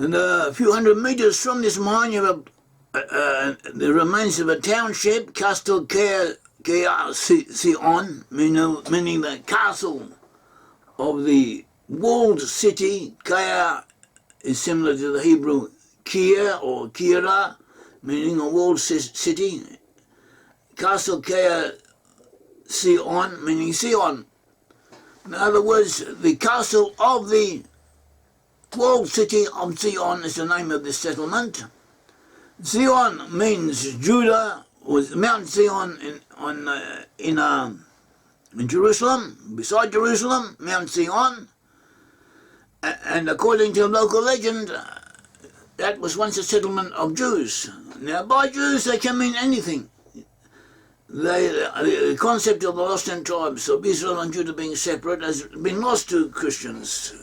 And a few hundred metres from this mine, you have the remains of a township, Castle Sion, meaning the castle of the walled city. Kaya is similar to the Hebrew Kir or Kira, meaning a walled city. Castle Sion, meaning Sion. In other words, the castle of the walled city of Sion is the name of this settlement. Zion means Judah, or Mount Zion in Jerusalem, beside Jerusalem, Mount Zion. And according to local legend, that was once a settlement of Jews. Now, by Jews, they can mean anything. The concept of the lost 10 tribes of Israel and Judah being separate has been lost to Christians.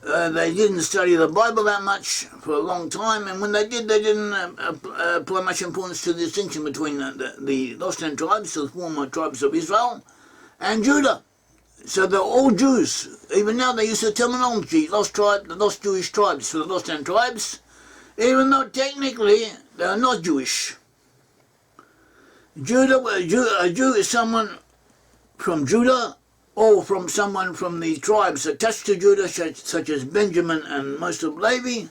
They didn't study the Bible that much for a long time, and when they did, they didn't apply much importance to the distinction between the lost 10 tribes, the former tribes of Israel, and Judah. So they're all Jews. Even now they use the terminology, lost tribe, the lost Jewish tribes for the lost 10 tribes, even though technically they are not Jewish. A Jew is someone from Judah, or from someone from the tribes attached to Judah, such as Benjamin and most of Levi,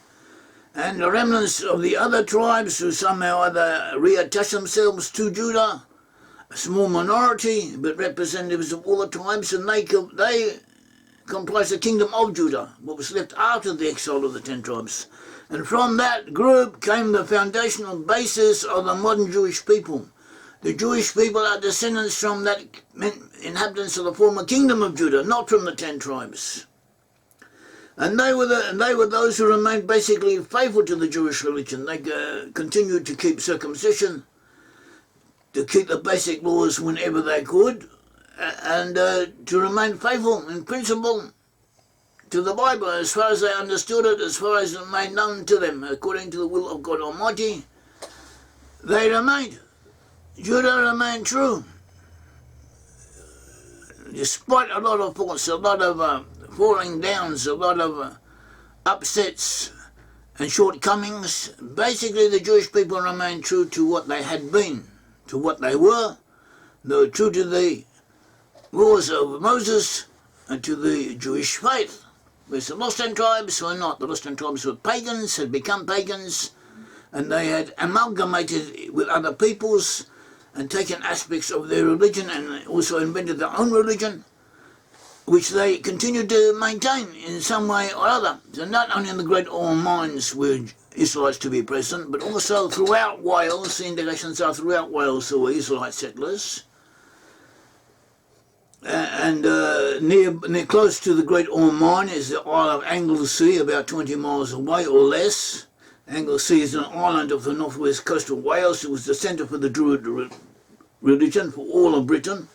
and the remnants of the other tribes who somehow either reattach themselves to Judah, a small minority, but representatives of all the tribes, and they comprise the kingdom of Judah, what was left after the exile of the 10 tribes. And from that group came the foundational basis of the modern Jewish people. The Jewish people are descendants from that inhabitants of the former kingdom of Judah, not from the 10 tribes. And they were those who remained basically faithful to the Jewish religion. They continued to keep circumcision, to keep the basic laws whenever they could, and to remain faithful in principle to the Bible as far as they understood it, as far as it made known to them, according to the will of God Almighty. They remained. Judah remained true, despite a lot of faults, a lot of falling downs, a lot of upsets and shortcomings. Basically, the Jewish people remained true to what they had been, to what they were. They were true to the laws of Moses and to the Jewish faith. Whereas the lost 10 tribes were not. The lost 10 tribes were pagans, had become pagans, and they had amalgamated with other peoples and taken aspects of their religion and also invented their own religion, which they continued to maintain in some way or other. So not only in the Great Orme Mines were Israelites to be present, but also throughout Wales. The indications are throughout Wales there were Israelite settlers. And near close to the Great Orme Mine is the Isle of Anglesey, about 20 miles away or less. Anglesey is an island off the northwest coast of Wales. It was the centre for the Druid religion for all of Britain.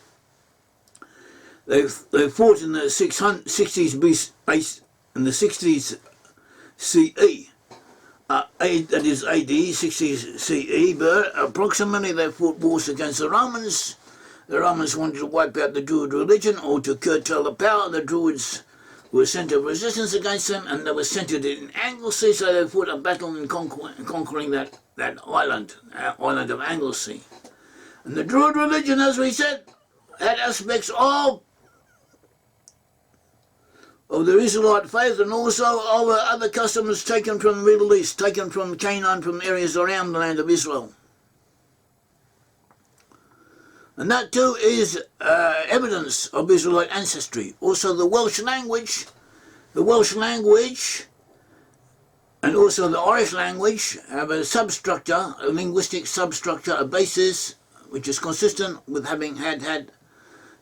They fought in the 60s BC, in the 60s CE, that is AD, 60s CE, but approximately they fought wars against the Romans. The Romans wanted to wipe out the Druid religion or to curtail the power. The Druids were a centre of resistance against them, and they were centred in Anglesey, so they fought a battle in conquering that island of Anglesey. And the Druid religion, as we said, had aspects of the Israelite faith and also of other customs taken from the Middle East, taken from Canaan, from areas around the land of Israel. And that too is evidence of Israelite ancestry. Also the Welsh language and also the Irish language have a substructure, a linguistic substructure, a basis which is consistent with having had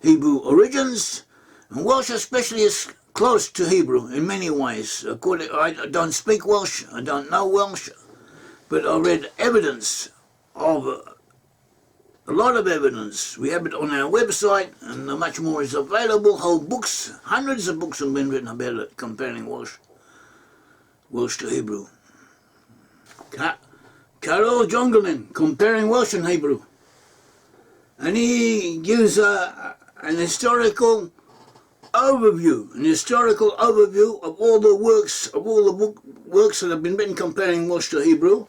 Hebrew origins. And Welsh especially is close to Hebrew in many ways. I don't speak Welsh, I don't know Welsh, but I read evidence of a lot of evidence. We have it on our website, and much more is available. Whole books, hundreds of books have been written about it, comparing Welsh to Hebrew. Carol Jongelin, comparing Welsh and Hebrew. And he gives an historical overview, an historical overview of all the works, works that have been written comparing Welsh to Hebrew.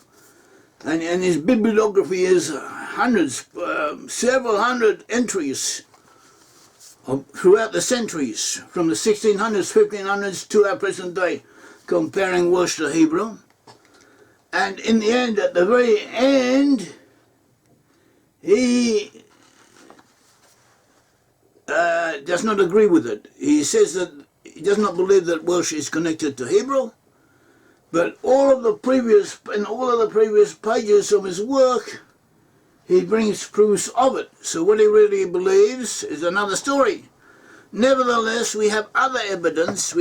And his bibliography is hundreds, several hundred entries throughout the centuries, from the 1600s, 1500s to our present day, comparing Welsh to Hebrew. And in the end, at the very end, he does not agree with it. He says that he does not believe that Welsh is connected to Hebrew, but in all of the previous pages of his work, he brings proofs of it. So what he really believes is another story. Nevertheless, we have other evidence.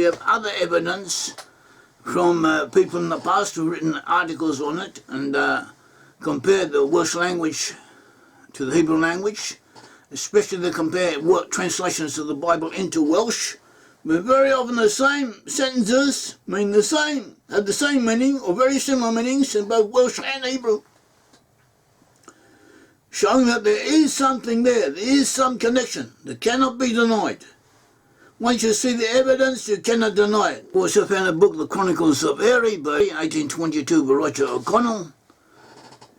From people in the past who've written articles on it and compared the Welsh language to the Hebrew language, especially they compare translations of the Bible into Welsh, but very often the same sentences mean the same, have the same meaning or very similar meanings in both Welsh and Hebrew, showing that there is something there is some connection that cannot be denied. Once you see the evidence, you cannot deny it. I also found a book, The Chronicles of Yair, by 1822 by Roger O'Connell.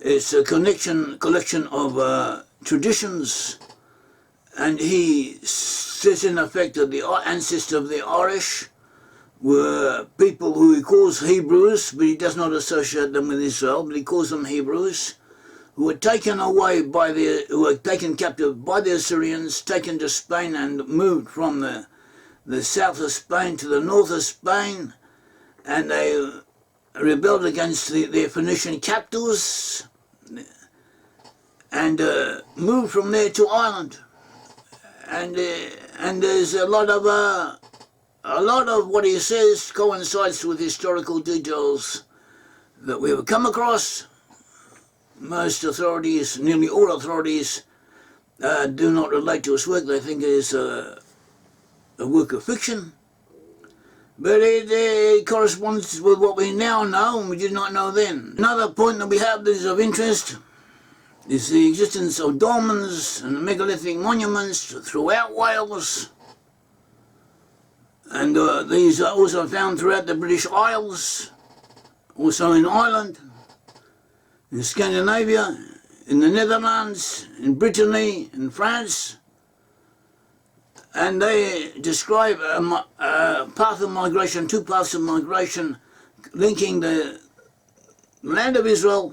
It's a collection of traditions, and he says in effect that the ancestors of the Irish were people who he calls Hebrews, but he does not associate them with Israel, but he calls them Hebrews, who were taken away who were taken captive by the Assyrians, taken to Spain and moved from the south of Spain to the north of Spain, and they rebelled against their Phoenician captors and moved from there to Ireland. And there's a lot of what he says coincides with historical details that we have come across. Most authorities, nearly all authorities, do not relate to his work. They think it is a work of fiction, but it corresponds with what we now know and we did not know then. Another point that we have that is of interest is the existence of dolmens and megalithic monuments throughout Wales, and these are also found throughout the British Isles, also in Ireland, in Scandinavia, in the Netherlands, in Brittany, in France. And they describe a path of migration, two paths of migration, linking the land of Israel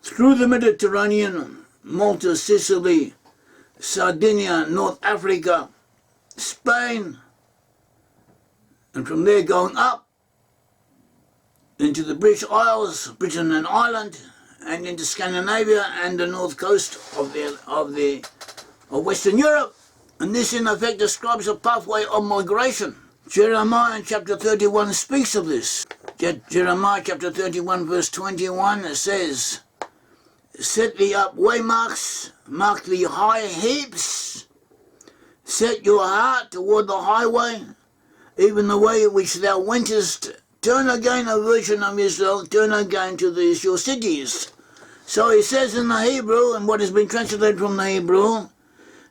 through the Mediterranean, Malta, Sicily, Sardinia, North Africa, Spain, and from there going up into the British Isles, Britain and Ireland, and into Scandinavia and the north coast of Western Europe. And this in effect describes a pathway of migration. Jeremiah chapter 31 speaks of this. Jeremiah chapter 31 verse 21 says, "Set thee up waymarks, mark thee high heaps, set your heart toward the highway, even the way which thou wentest, turn again, O virgin of Israel, turn again to these your cities." So he says in the Hebrew, and what has been translated from the Hebrew,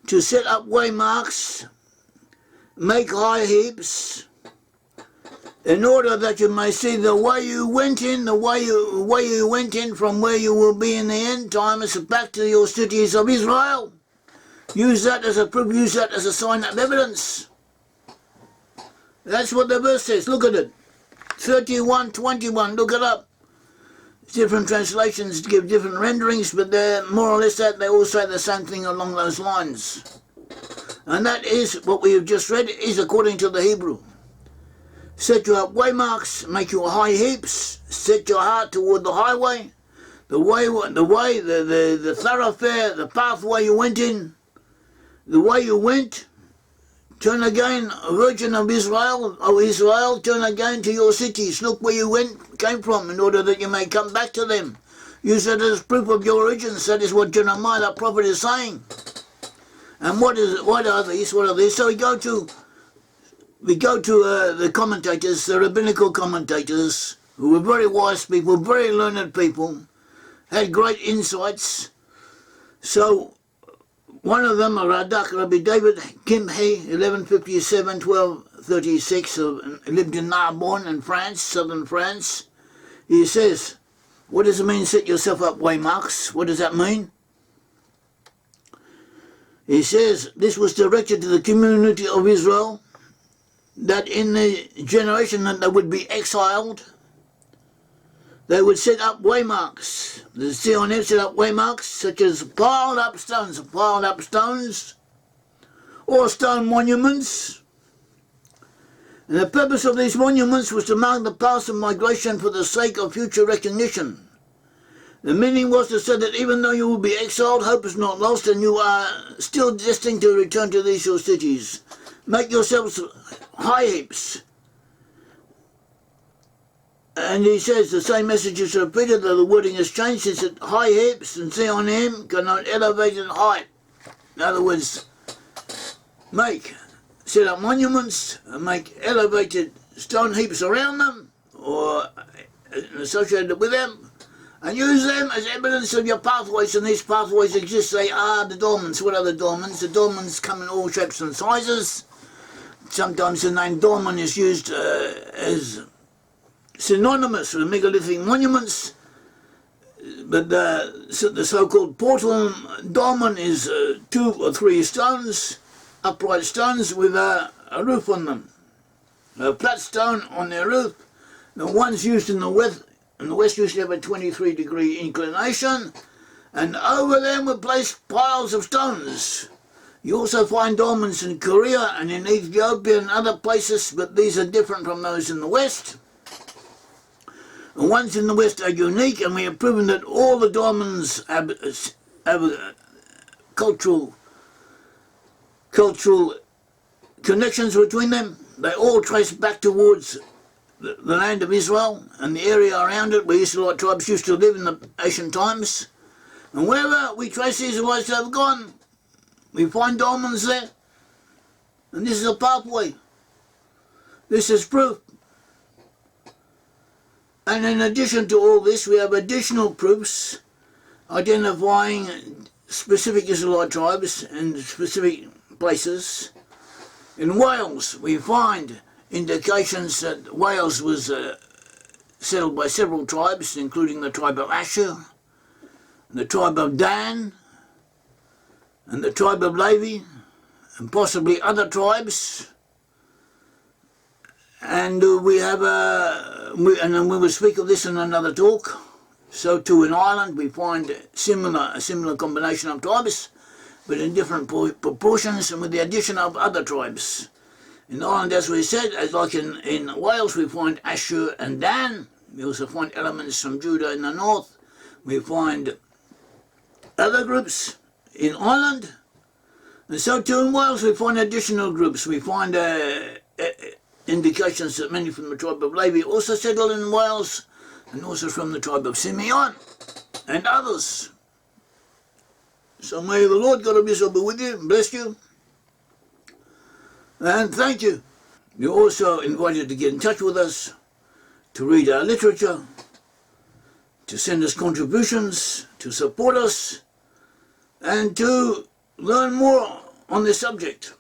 to set up waymarks, make high heaps, in order that you may see the way you went in, the way you went in from where you will be in the end times, back to your cities of Israel. Use that as a proof, use that as a sign of evidence. That's what the verse says. Look at it. 31:21, look it up. Different translations give different renderings, but they're more or less that they all say the same thing along those lines. And that is what we have just read is according to the Hebrew. Set you up waymarks, make your high heaps, set your heart toward the highway, the thoroughfare, the pathway you went in, the way you went. Turn again, virgin of Israel, O Israel, turn again to your cities. Look where you came from, in order that you may come back to them. Use it as proof of your origins. That is what Jeremiah, the prophet, is saying. And what are these? What are these? So we go to the commentators, the rabbinical commentators, who were very wise people, very learned people, had great insights. So One of them, Radak Rabbi David Kimhe, 1157-1236, lived in Narbonne in France, southern France. He says, what does it mean, set yourself up waymarks? What does that mean? He says, this was directed to the community of Israel, that in the generation that they would be exiled, they would set up waymarks. The Zionim set up waymarks such as piled up stones, or stone monuments. And the purpose of these monuments was to mark the past of migration for the sake of future recognition. The meaning was to say that even though you will be exiled, hope is not lost, and you are still destined to return to these your cities. Make yourselves high heaps. And he says the same message is repeated, though the wording has changed, since that high heaps and Zionim connote elevated height. In other words, set up monuments and make elevated stone heaps around them or associated with them, and use them as evidence of your pathways. And these pathways exist. They are the dolmens. What are the dolmens? The dolmens come in all shapes and sizes. Sometimes the name dolmen is used as synonymous with megalithic monuments, but the so-called portal dolmen is 2 or 3 stones, upright stones with a roof on them, a flat stone on their roof. The ones used in the west usually have a 23-degree inclination, and over them were placed piles of stones. You also find dolmens in Korea and in Ethiopia and other places, but these are different from those in the West. The ones in the West are unique, and we have proven that all the dolmens have cultural connections between them. They all trace back towards the land of Israel and the area around it where Israelite tribes used to live in the ancient times. And wherever we trace the Israelites to have gone, we find dolmens there. And this is a pathway. This is proof. And in addition to all this, we have additional proofs identifying specific Israelite tribes in specific places. In Wales, we find indications that Wales was settled by several tribes, including the tribe of Asher, the tribe of Dan, and the tribe of Levi, and possibly other tribes. And we have and we will speak of this in another talk. So too in Ireland we find a similar combination of tribes, but in different proportions and with the addition of other tribes. In Ireland, as we said, as like in Wales, we find Asher and Dan. We also find elements from Judah in the north. We find other groups in Ireland. And so too in Wales we find additional groups. We find indications that many from the tribe of Levi also settled in Wales, and also from the tribe of Simeon and others. So may the Lord God of Israel be with you and bless you. And thank you. You're also invited to get in touch with us, to read our literature, to send us contributions, to support us, and to learn more on this subject.